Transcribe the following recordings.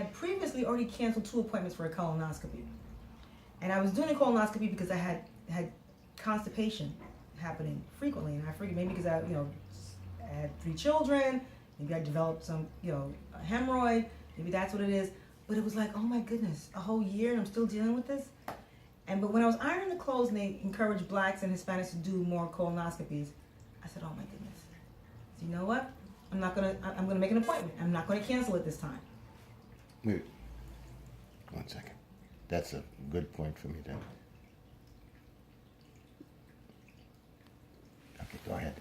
had previously already canceled 2 appointments for a colonoscopy. And I was doing a colonoscopy because I had constipation happening frequently. And I figured maybe because I had 3 children, maybe I developed some, a hemorrhoid, maybe that's what it is. But it was like, oh my goodness, a whole year and I'm still dealing with this? But when I was ironing the clothes and they encouraged blacks and Hispanics to do more colonoscopies, I said, oh my goodness. So you know what? I'm gonna make an appointment. I'm not gonna cancel it this time. Wait, 1 second. That's a good point for me then. Okay, go ahead.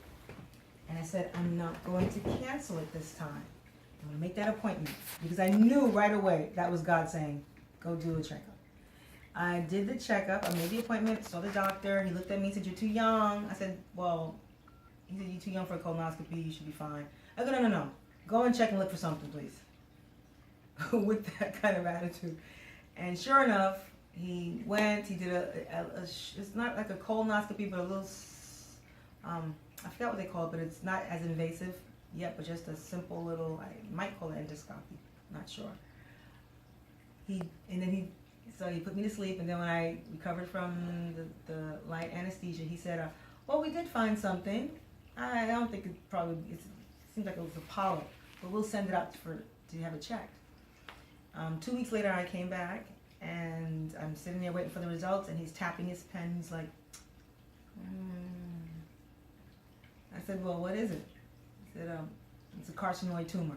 And I said, I'm not going to cancel it this time. I'm going to make that appointment. Because I knew right away that was God saying, go do a checkup. I did the checkup. I made the appointment, saw the doctor. He looked at me and said, you're too young. I said, well, he said, you're too young for a colonoscopy. You should be fine. I go, no. Go and check and look for something, please. With that kind of attitude. And sure enough, he went, he did it's not like a colonoscopy, but a little, I forgot what they call it, but it's not as invasive yet, but just a simple little, I might call it endoscopy, not sure. So he put me to sleep, and then when I recovered from the light anesthesia, he said, well, we did find something. I don't think it seems like it was a polyp, but we'll send it out to have it checked. 2 weeks later, I came back, and I'm sitting there waiting for the results, and he's tapping his pen. He's like, I said, well, what is it? He said, it's a carcinoid tumor.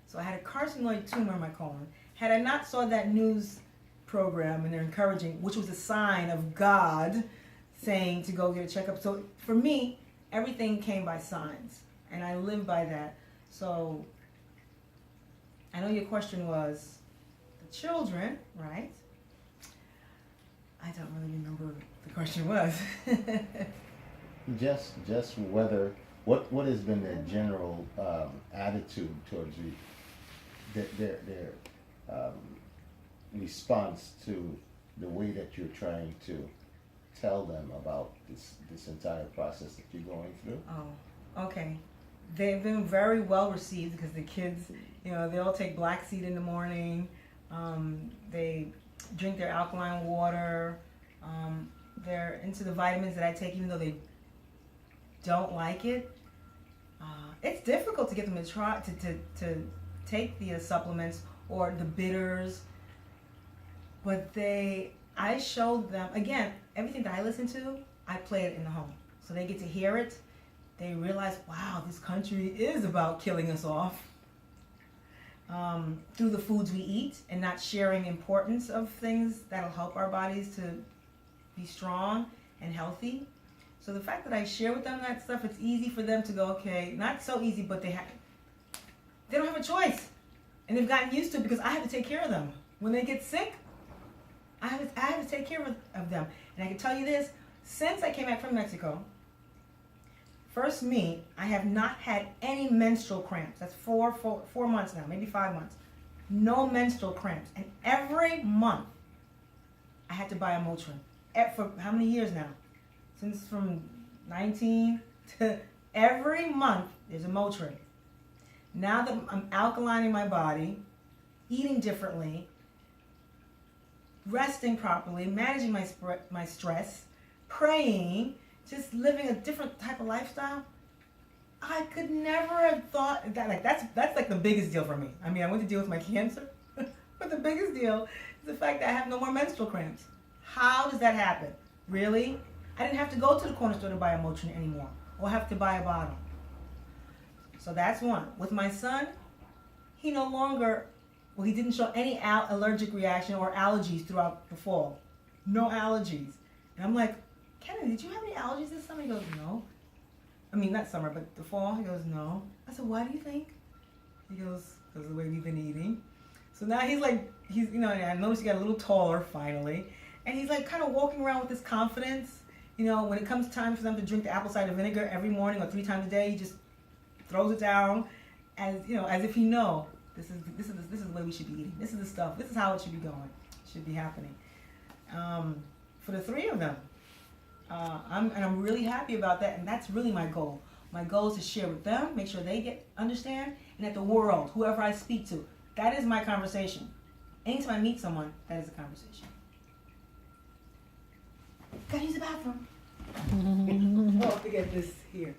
So I had a carcinoid tumor in my colon. Had I not saw that news program, and they're encouraging, which was a sign of God saying to go get a checkup. So for me, everything came by signs, and I live by that. So I know your question was the children, right? I don't really remember what the question was. Just whether what has been their general attitude towards you, their response to the way that you're trying to tell them about this entire process that you're going through? Oh, okay. They've been very well received because the kids, they all take black seed in the morning. They drink their alkaline water. They're into the vitamins that I take, even though they don't like it. It's difficult to get them to try to take the supplements or the bitters, but I showed them, again, everything that I listen to, I play it in the home, so they get to hear it. They realize, wow, this country is about killing us off through the foods we eat and not sharing importance of things that'll help our bodies to be strong and healthy. So the fact that I share with them that stuff, it's easy for them to go, okay, not so easy, but they don't have a choice. And they've gotten used to it because I have to take care of them. When they get sick, I have to take care of them. And I can tell you this, since I came back from Mexico, first me, I have not had any menstrual cramps. That's 4 months now, maybe 5 months. No menstrual cramps. And every month, I had to buy a Motrin. For how many years now? Since from 19 to every month, there's a Motrin. Now that I'm alkalining my body, eating differently, resting properly, managing my stress, praying, just living a different type of lifestyle, I could never have thought that. That's like the biggest deal for me. I mean, I went to deal with my cancer, but the biggest deal is the fact that I have no more menstrual cramps. How does that happen? Really? I didn't have to go to the corner store to buy a Motrin anymore, or have to buy a bottle. So that's one. With my son, he didn't show any allergic reaction or allergies throughout the fall. No allergies. And I'm like, Kennedy, did you have any allergies this summer? He goes, no. I mean, not summer, but the fall. He goes, no. I said, why do you think? He goes, because of the way we've been eating. So now he's I noticed he got a little taller finally. And he's like kind of walking around with this confidence. When it comes time for them to drink the apple cider vinegar every morning or 3 times a day, he just throws it down as if he knows this is the way we should be eating. This is the stuff. This is how it should be going. It should be happening. For the 3 of them, I'm really happy about that, and that's really my goal. My goal is to share with them, make sure they understand, and that the world, whoever I speak to, That is my conversation. Anytime I meet someone, that is a conversation. Gotta use the bathroom. Oh, I forget this here.